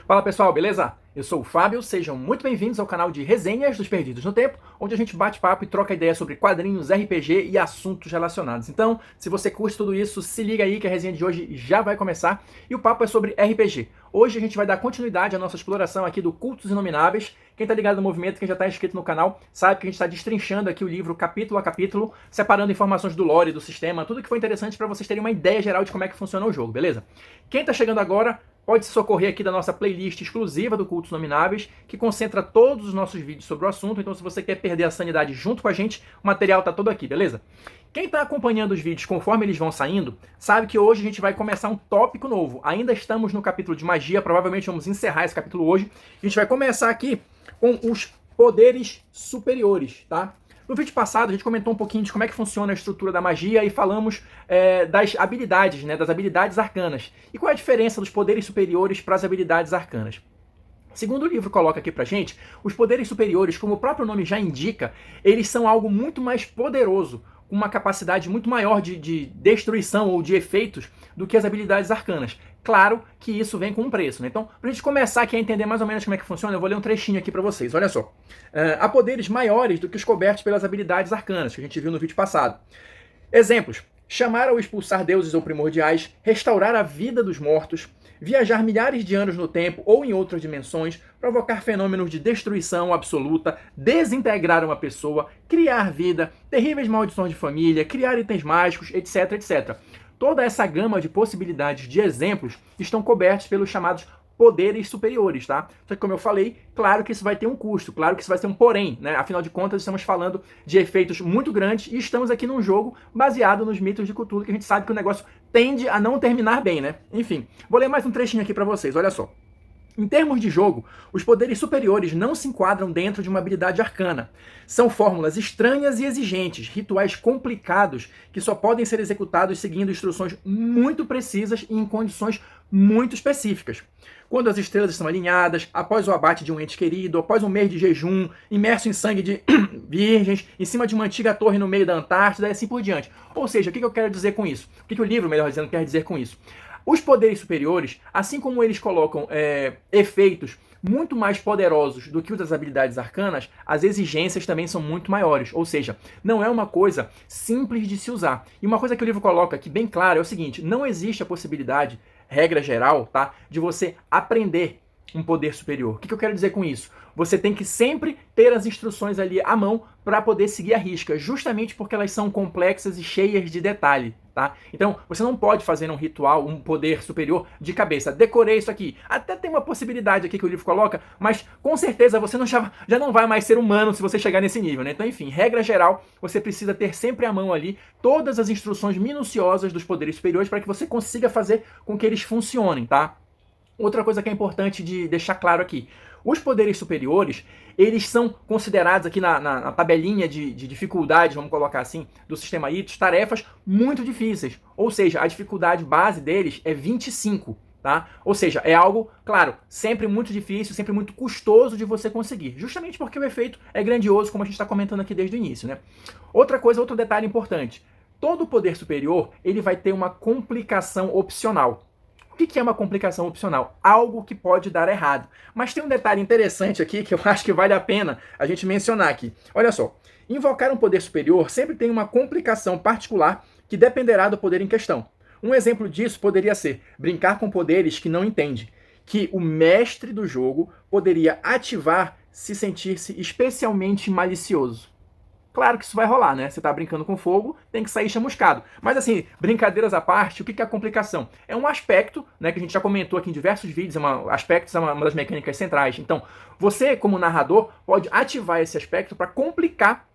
Fala pessoal, beleza? Eu sou o Fábio, sejam muito bem-vindos ao canal de Resenhas dos Perdidos no Tempo, onde a gente bate papo e troca ideias sobre quadrinhos, RPG e assuntos relacionados. Então, se você curte tudo isso, se liga aí que a resenha de hoje já vai começar e o papo é sobre RPG. Hoje a gente vai dar continuidade à nossa exploração aqui do Cultos Inomináveis. Quem tá ligado no movimento, quem já tá inscrito no canal, sabe que a gente está destrinchando aqui o livro capítulo a capítulo, separando informações do lore, do sistema, tudo que foi interessante para vocês terem uma ideia geral de como é que funciona o jogo, beleza? Quem tá chegando agora, pode se socorrer aqui da nossa playlist exclusiva do Cultos Inomináveis, que concentra todos os nossos vídeos sobre o assunto. Então, se você quer perder a sanidade junto com a gente, o material tá todo aqui, beleza? Quem está acompanhando os vídeos conforme eles vão saindo, sabe que hoje a gente vai começar um tópico novo. Ainda estamos no capítulo de magia, provavelmente vamos encerrar esse capítulo hoje. A gente vai começar aqui com os poderes superiores, tá? No vídeo passado a gente comentou um pouquinho de como é que funciona a estrutura da magia e falamos das habilidades, né, das habilidades arcanas. E qual é a diferença dos poderes superiores para as habilidades arcanas? Segundo o livro coloca aqui pra gente, os poderes superiores, como o próprio nome já indica, eles são algo muito mais poderoso, com uma capacidade muito maior de destruição ou de efeitos do que as habilidades arcanas. Claro que isso vem com um preço, né? Então, pra gente começar aqui a entender mais ou menos como é que funciona, eu vou ler um trechinho aqui pra vocês, olha só. Há poderes maiores do que os cobertos pelas habilidades arcanas, que a gente viu no vídeo passado. Exemplos: chamar ou expulsar deuses ou primordiais, restaurar a vida dos mortos, viajar milhares de anos no tempo ou em outras dimensões, provocar fenômenos de destruição absoluta, desintegrar uma pessoa, criar vida, terríveis maldições de família, criar itens mágicos, etc, etc. Toda essa gama de possibilidades de exemplos estão cobertos pelos chamados poderes superiores, tá? Só que, como eu falei, claro que isso vai ter um custo, claro que isso vai ser um porém, né? Afinal de contas, estamos falando de efeitos muito grandes e estamos aqui num jogo baseado nos mitos de Cthulhu, que a gente sabe que o negócio tende a não terminar bem, né? Enfim, vou ler mais um trechinho aqui pra vocês, olha só. Em termos de jogo, os poderes superiores não se enquadram dentro de uma habilidade arcana. São fórmulas estranhas e exigentes, rituais complicados que só podem ser executados seguindo instruções muito precisas e em condições muito específicas. Quando as estrelas estão alinhadas, após o abate de um ente querido, após um mês de jejum, imerso em sangue de virgens, em cima de uma antiga torre no meio da Antártida e assim por diante. Ou seja, o que eu quero dizer com isso? O que o livro, melhor dizendo, quer dizer com isso? Os poderes superiores, assim como eles colocam efeitos muito mais poderosos do que os das habilidades arcanas, as exigências também são muito maiores. Ou seja, não é uma coisa simples de se usar. E uma coisa que o livro coloca aqui bem claro é o seguinte: não existe a possibilidade, regra geral, tá, de você aprender um poder superior. O que eu quero dizer com isso? Você tem que sempre ter as instruções ali à mão para poder seguir a risca, justamente porque elas são complexas e cheias de detalhe, tá? Então, você não pode fazer um ritual, um poder superior de cabeça. Decorei isso aqui. Até tem uma possibilidade aqui que o livro coloca, mas com certeza você já não vai mais ser humano se você chegar nesse nível, né? Então, enfim, regra geral, você precisa ter sempre à mão ali todas as instruções minuciosas dos poderes superiores para que você consiga fazer com que eles funcionem, tá? Outra coisa que é importante de deixar claro aqui: os poderes superiores, eles são considerados aqui na tabelinha de dificuldade, vamos colocar assim, do sistema ITOS, tarefas muito difíceis. Ou seja, a dificuldade base deles é 25, tá? Ou seja, é algo, claro, sempre muito difícil, sempre muito custoso de você conseguir. Justamente porque o efeito é grandioso, como a gente está comentando aqui desde o início, né? Outra coisa, outro detalhe importante: todo poder superior, ele vai ter uma complicação opcional. O que é uma complicação opcional? Algo que pode dar errado. Mas tem um detalhe interessante aqui que eu acho que vale a pena a gente mencionar aqui. Olha só, invocar um poder superior sempre tem uma complicação particular que dependerá do poder em questão. Um exemplo disso poderia ser brincar com poderes que não entende, que o mestre do jogo poderia ativar se sentisse especialmente malicioso. Claro que isso vai rolar, né? Você tá brincando com fogo, tem que sair chamuscado. Mas assim, brincadeiras à parte, o que é a complicação? É um aspecto, né, que a gente já comentou aqui em diversos vídeos, aspectos é uma das mecânicas centrais. Então, você, como narrador, pode ativar esse aspecto para complicar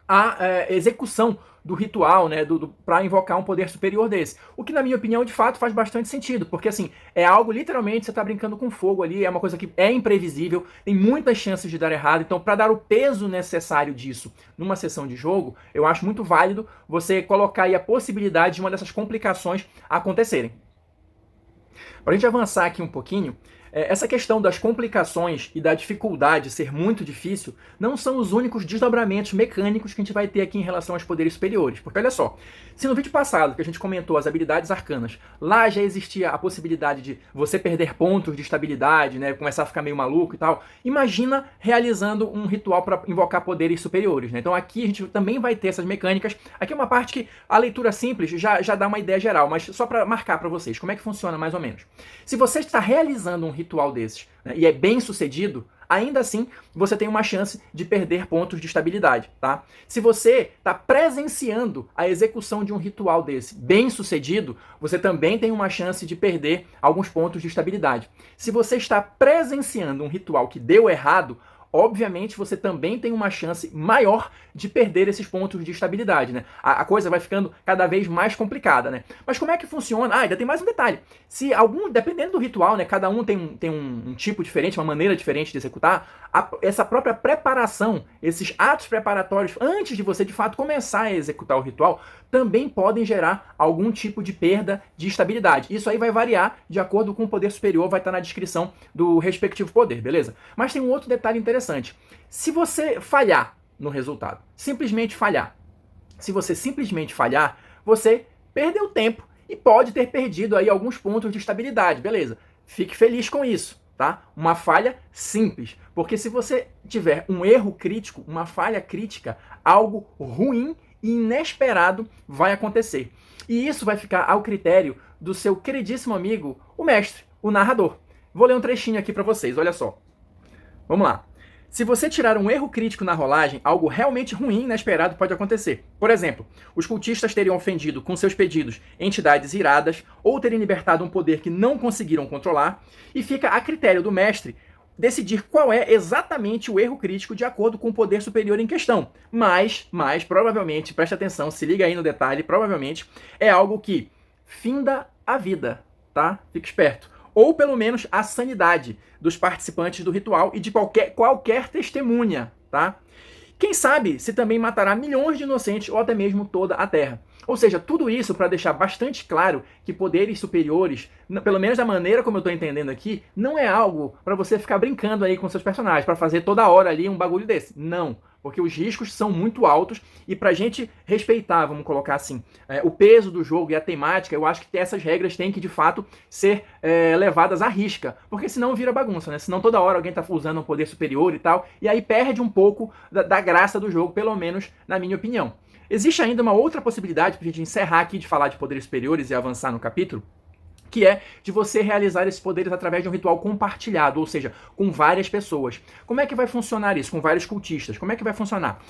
a execução do ritual, né, para invocar um poder superior desse. O que, na minha opinião, de fato faz bastante sentido, porque assim, é algo, literalmente, você está brincando com fogo ali, é uma coisa que é imprevisível, tem muitas chances de dar errado, então para dar o peso necessário disso numa sessão de jogo, eu acho muito válido você colocar aí a possibilidade de uma dessas complicações acontecerem. Para a gente avançar aqui um pouquinho, essa questão das complicações e da dificuldade ser muito difícil não são os únicos desdobramentos mecânicos que a gente vai ter aqui em relação aos poderes superiores. Porque olha só, se no vídeo passado que a gente comentou as habilidades arcanas, lá já existia a possibilidade de você perder pontos de estabilidade, né, começar a ficar meio maluco e tal, imagina realizando um ritual para invocar poderes superiores, né? Então aqui a gente também vai ter essas mecânicas. Aqui é uma parte que a leitura simples já dá uma ideia geral, mas só para marcar para vocês como é que funciona mais ou menos. Se você está realizando um ritual desses, né, e é bem sucedido, ainda assim você tem uma chance de perder pontos de estabilidade, tá? Se você está presenciando a execução de um ritual desse bem sucedido, você também tem uma chance de perder alguns pontos de estabilidade. Se você está presenciando um ritual que deu errado, obviamente você também tem uma chance maior de perder esses pontos de estabilidade, né? A coisa vai ficando cada vez mais complicada, né? Mas como é que funciona? Ainda tem mais um detalhe. Se dependendo do ritual, né? Cada um tem um tipo diferente, uma maneira diferente de executar, essa própria preparação, esses atos preparatórios, antes de você de fato começar a executar o ritual, também podem gerar algum tipo de perda de estabilidade. Isso aí vai variar de acordo com o poder superior, vai estar na descrição do respectivo poder, beleza? Mas tem um outro detalhe interessante. Se você falhar no resultado, simplesmente falhar, se você simplesmente falhar, você perdeu tempo e pode ter perdido aí alguns pontos de estabilidade, beleza? Fique feliz com isso, tá? Uma falha simples, porque se você tiver um erro crítico, uma falha crítica, algo ruim e inesperado vai acontecer. E isso vai ficar ao critério do seu queridíssimo amigo, o mestre, o narrador. Vou ler um trechinho aqui para vocês, olha só. Vamos lá. Se você tirar um erro crítico na rolagem, algo realmente ruim e inesperado pode acontecer. Por exemplo, os cultistas teriam ofendido com seus pedidos entidades iradas ou terem libertado um poder que não conseguiram controlar, e fica a critério do mestre decidir qual é exatamente o erro crítico de acordo com o poder superior em questão. Mas provavelmente, preste atenção, se liga aí no detalhe, provavelmente é algo que finda a vida, tá? Fique esperto. Ou pelo menos a sanidade dos participantes do ritual e de qualquer testemunha, tá? Quem sabe se também matará milhões de inocentes ou até mesmo toda a Terra. Ou seja, tudo isso para deixar bastante claro que poderes superiores, pelo menos da maneira como eu estou entendendo aqui, não é algo para você ficar brincando aí com seus personagens, para fazer toda hora ali um bagulho desse. Não. Porque os riscos são muito altos e pra gente respeitar, vamos colocar assim, o peso do jogo e a temática, eu acho que essas regras têm que, de fato, ser levadas à risca. Porque senão vira bagunça, né? Senão toda hora alguém tá usando um poder superior e tal, e aí perde um pouco da graça do jogo, pelo menos na minha opinião. Existe ainda uma outra possibilidade pra gente encerrar aqui de falar de poderes superiores e avançar no capítulo, que é de você realizar esses poderes através de um ritual compartilhado, ou seja, com várias pessoas. Como é que vai funcionar isso? Com vários cultistas. Como é que vai funcionar?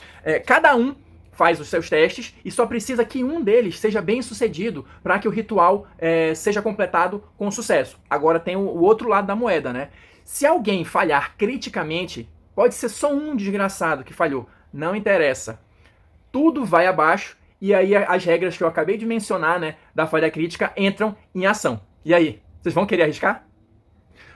Cada um faz os seus testes e só precisa que um deles seja bem sucedido para que o ritual seja completado com sucesso. Agora tem o outro lado da moeda, né? Se alguém falhar criticamente, pode ser só um desgraçado que falhou, não interessa. Tudo vai abaixo e aí as regras que eu acabei de mencionar, né, da falha crítica entram em ação. E aí, vocês vão querer arriscar?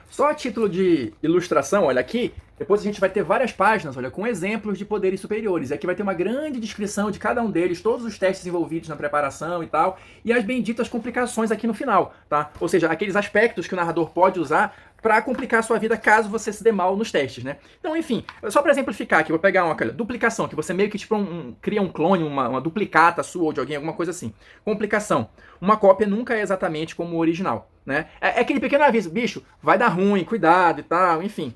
Só a título de ilustração, olha aqui, depois a gente vai ter várias páginas, olha, com exemplos de poderes superiores. Aqui vai ter uma grande descrição de cada um deles, todos os testes envolvidos na preparação e tal, e as benditas complicações aqui no final, tá? Ou seja, aqueles aspectos que o narrador pode usar para complicar a sua vida caso você se dê mal nos testes, né? Então, enfim, só para exemplificar aqui, vou pegar uma duplicação, que você meio que tipo cria um clone, uma duplicata sua ou de alguém, alguma coisa assim. Complicação. Uma cópia nunca é exatamente como o original, né? É aquele pequeno aviso, bicho, vai dar ruim, cuidado e tal, enfim.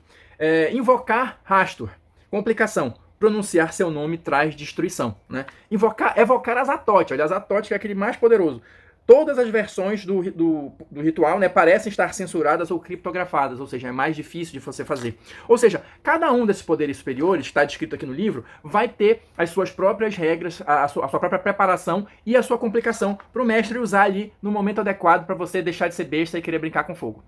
Invocar Rastur. Complicação. Pronunciar seu nome traz destruição, né? Evocar Azatoth. Olha, Azatoth que é aquele mais poderoso. Todas as versões do ritual, né, parecem estar censuradas ou criptografadas, ou seja, é mais difícil de você fazer. Ou seja, cada um desses poderes superiores, que está descrito aqui no livro, vai ter as suas próprias regras, a sua própria preparação e a sua complicação para o mestre usar ali no momento adequado para você deixar de ser besta e querer brincar com fogo.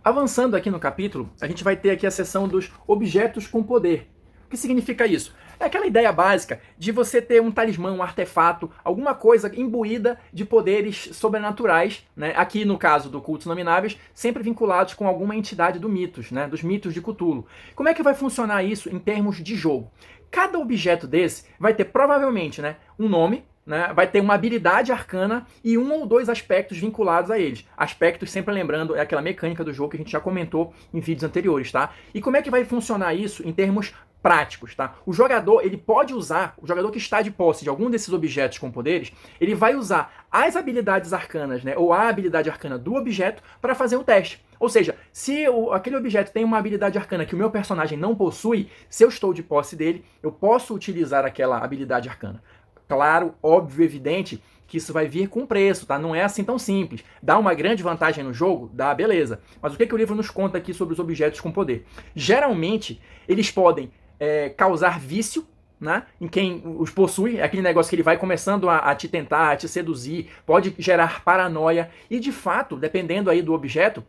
Avançando aqui no capítulo, a gente vai ter aqui a seção dos objetos com poder. O que significa isso? É aquela ideia básica de você ter um talismã, um artefato, alguma coisa imbuída de poderes sobrenaturais, né? Aqui no caso do Cultos Nomináveis, sempre vinculados com alguma entidade do mitos, né? Dos mitos de Cthulhu. Como é que vai funcionar isso em termos de jogo? Cada objeto desse vai ter provavelmente, né, um nome, né, vai ter uma habilidade arcana e um ou dois aspectos vinculados a eles. Aspectos, sempre lembrando, é aquela mecânica do jogo que a gente já comentou em vídeos anteriores, tá? E como é que vai funcionar isso em termos práticos, tá? O jogador, ele pode usar, o jogador que está de posse de algum desses objetos com poderes, ele vai usar as habilidades arcanas, né, ou a habilidade arcana do objeto para fazer o teste. Ou seja, se aquele objeto tem uma habilidade arcana que o meu personagem não possui, se eu estou de posse dele, eu posso utilizar aquela habilidade arcana. Claro, óbvio, evidente que isso vai vir com preço, tá? Não é assim tão simples. Dá uma grande vantagem no jogo? Dá, beleza. Mas o que o livro nos conta aqui sobre os objetos com poder? Geralmente, eles podem causar vício, né, em quem os possui, é aquele negócio que ele vai começando a te tentar, a te seduzir, pode gerar paranoia e, de fato, dependendo aí do objeto,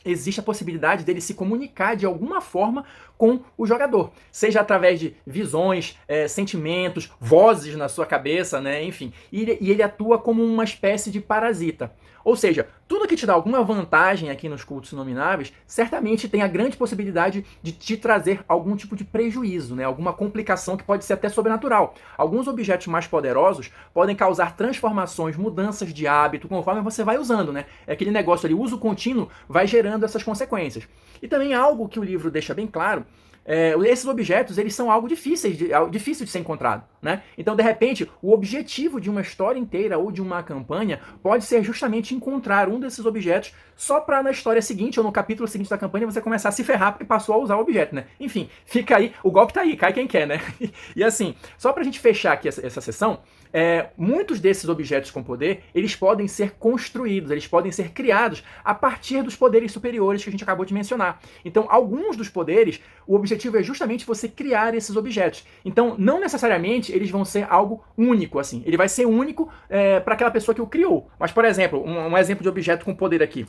existe a possibilidade dele se comunicar de alguma forma com o jogador, seja através de visões, sentimentos, vozes na sua cabeça, né, enfim, e ele atua como uma espécie de parasita. Ou seja, tudo que te dá alguma vantagem aqui nos cultos inomináveis, certamente tem a grande possibilidade de te trazer algum tipo de prejuízo, né? Alguma complicação que pode ser até sobrenatural. Alguns objetos mais poderosos podem causar transformações, mudanças de hábito, conforme você vai usando, né? É aquele negócio ali, uso contínuo vai gerando essas consequências. E também algo que o livro deixa bem claro, esses objetos, eles são algo difícil de ser encontrado, né? Então, de repente, o objetivo de uma história inteira ou de uma campanha pode ser justamente encontrar um desses objetos só para na história seguinte ou no capítulo seguinte da campanha você começar a se ferrar porque passou a usar o objeto, né? Enfim, fica aí, o golpe tá aí, cai quem quer, né? E assim, só pra gente fechar aqui essa sessão, muitos desses objetos com poder, eles podem ser construídos, eles podem ser criados a partir dos poderes superiores que a gente acabou de mencionar. Então, alguns dos poderes, o objetivo é justamente você criar esses objetos. Então, não necessariamente eles vão ser algo único, assim. Ele vai ser único para aquela pessoa que o criou. Mas, por exemplo, um exemplo de objeto com poder aqui.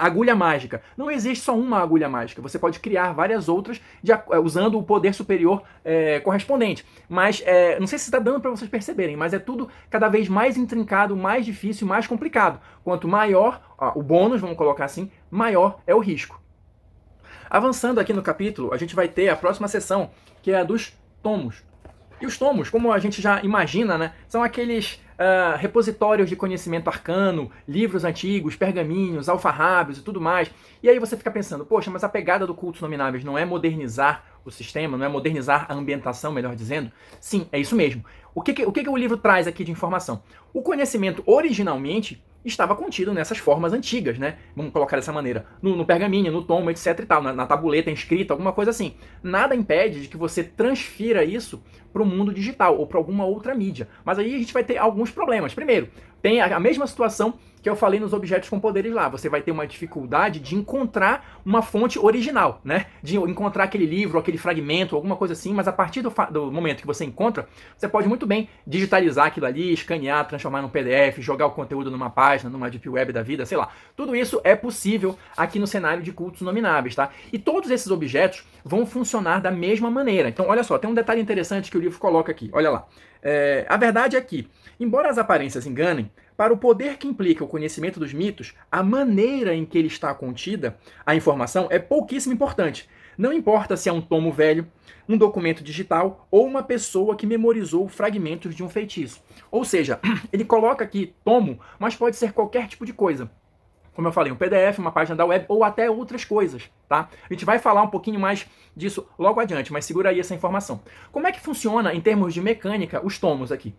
Agulha mágica. Não existe só uma agulha mágica. Você pode criar várias outras usando o poder superior correspondente. Mas não sei se está dando para vocês perceberem, mas é tudo cada vez mais intrincado, mais difícil, mais complicado. Quanto maior o bônus, vamos colocar assim, maior é o risco. Avançando aqui no capítulo, a gente vai ter a próxima sessão, que é a dos tomos. E os tomos, como a gente já imagina, né, são aqueles repositórios de conhecimento arcano, livros antigos, pergaminhos, alfarrábios e tudo mais. E aí você fica pensando, poxa, mas a pegada do Cultos Nomináveis não é modernizar o sistema, não é modernizar a ambientação, melhor dizendo? Sim, é isso mesmo. O que o livro traz aqui de informação? O conhecimento originalmente estava contido nessas formas antigas, né? Vamos colocar dessa maneira. No pergaminho, no tomo, etc e tal, na tabuleta escrita, alguma coisa assim. Nada impede de que você transfira isso para o mundo digital ou para alguma outra mídia. Mas aí a gente vai ter alguns problemas. Primeiro, tem a mesma situação que eu falei nos objetos com poderes lá. Você vai ter uma dificuldade de encontrar uma fonte original, né? De encontrar aquele livro, aquele fragmento, alguma coisa assim, mas a partir do momento que você encontra, você pode muito bem digitalizar aquilo ali, escanear, transformar num PDF, jogar o conteúdo numa página, numa Deep Web da vida, sei lá. Tudo isso é possível aqui no cenário de cultos nomináveis, tá? E todos esses objetos vão funcionar da mesma maneira. Então, olha só, tem um detalhe interessante que o livro coloca aqui. Olha lá. A verdade é que, embora as aparências enganem, para o poder que implica o conhecimento dos mitos, a maneira em que ele está contida, a informação, é pouquíssimo importante. Não importa se é um tomo velho, um documento digital ou uma pessoa que memorizou fragmentos de um feitiço. Ou seja, ele coloca aqui tomo, mas pode ser qualquer tipo de coisa. Como eu falei, um PDF, uma página da web ou até outras coisas, tá? A gente vai falar um pouquinho mais disso logo adiante, mas segura aí essa informação. Como é que funciona, em termos de mecânica, os tomos aqui?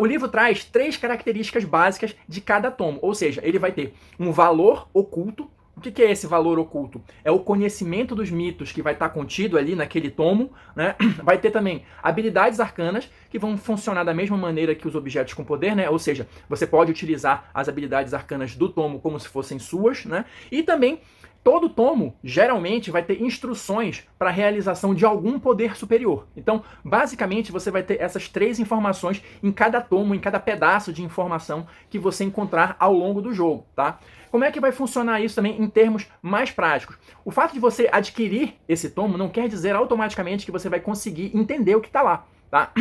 O livro traz 3 características básicas de cada tomo, ou seja, ele vai ter um valor oculto. O que é esse valor oculto? É o conhecimento dos mitos que vai estar contido ali naquele tomo, né? Vai ter também habilidades arcanas que vão funcionar da mesma maneira que os objetos com poder, né? Ou seja, você pode utilizar as habilidades arcanas do tomo como se fossem suas, né? E também todo tomo, geralmente, vai ter instruções para a realização de algum poder superior. Então, basicamente, você vai ter essas 3 informações em cada tomo, em cada pedaço de informação que você encontrar ao longo do jogo, tá? Como é que vai funcionar isso também em termos mais práticos? O fato de você adquirir esse tomo não quer dizer automaticamente que você vai conseguir entender o que está lá, tá?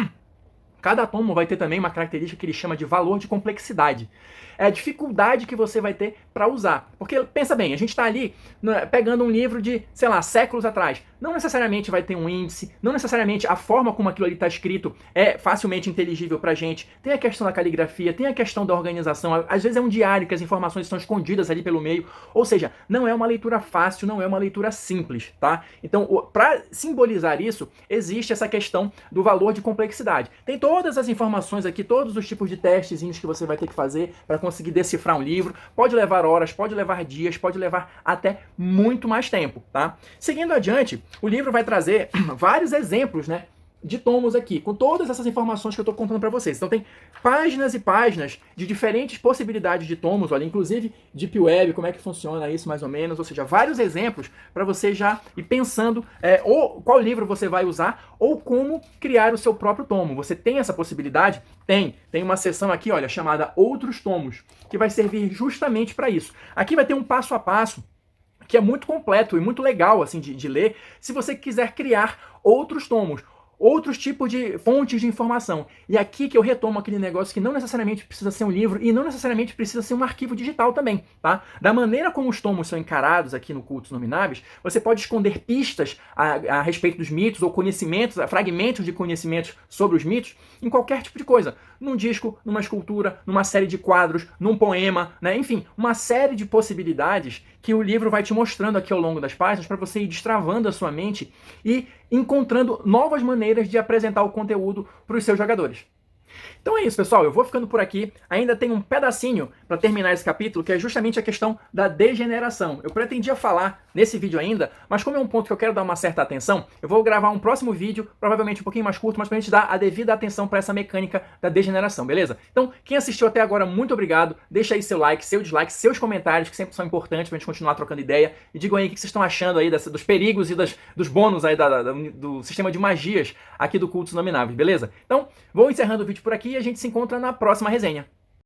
Cada tomo vai ter também uma característica que ele chama de valor de complexidade. É a dificuldade que você vai ter para usar. Porque, pensa bem, a gente está ali pegando um livro de, sei lá, séculos atrás. Não necessariamente vai ter um índice, não necessariamente a forma como aquilo ali está escrito é facilmente inteligível para a gente. Tem a questão da caligrafia, tem a questão da organização. Às vezes é um diário que as informações estão escondidas ali pelo meio. Ou seja, não é uma leitura fácil, não é uma leitura simples, tá? Então, para simbolizar isso, existe essa questão do valor de complexidade. Tem todas as informações aqui, todos os tipos de testezinhos que você vai ter que fazer para conseguir decifrar um livro. Pode levar horas, pode levar dias, pode levar até muito mais tempo, tá? Seguindo adiante, o livro vai trazer vários exemplos, né, de tomos aqui, com todas essas informações que eu estou contando para vocês. Então tem páginas e páginas de diferentes possibilidades de tomos, olha, inclusive Deep Web, como é que funciona isso mais ou menos, ou seja, vários exemplos para você já ir pensando ou qual livro você vai usar ou como criar o seu próprio tomo. Você tem essa possibilidade? Tem uma seção aqui, olha, chamada Outros Tomos, que vai servir justamente para isso. Aqui vai ter um passo a passo que é muito completo e muito legal assim de ler, se você quiser criar outros tomos, outros tipos de fontes de informação. E aqui que eu retomo aquele negócio que não necessariamente precisa ser um livro e não necessariamente precisa ser um arquivo digital também, tá? Da maneira como os tomos são encarados aqui no Cultos Nomináveis, você pode esconder pistas a respeito dos mitos ou conhecimentos, fragmentos de conhecimentos sobre os mitos em qualquer tipo de coisa. Num disco, numa escultura, numa série de quadros, num poema, né? Enfim, uma série de possibilidades que o livro vai te mostrando aqui ao longo das páginas para você ir destravando a sua mente e encontrando novas maneiras de apresentar o conteúdo para os seus jogadores. Então é isso, pessoal. Eu vou ficando por aqui. Ainda tem um pedacinho para terminar esse capítulo, que é justamente a questão da degeneração. Eu pretendia falar nesse vídeo ainda, mas como é um ponto que eu quero dar uma certa atenção, eu vou gravar um próximo vídeo, provavelmente um pouquinho mais curto, mas para a gente dar a devida atenção para essa mecânica da degeneração, beleza? Então, quem assistiu até agora, muito obrigado. Deixa aí seu like, seu dislike, seus comentários, que sempre são importantes para a gente continuar trocando ideia. E digam aí o que vocês estão achando aí dos perigos e dos bônus aí do sistema de magias aqui do Cultos Nomináveis, beleza? Então, vou encerrando o vídeo por aqui e a gente se encontra na próxima resenha.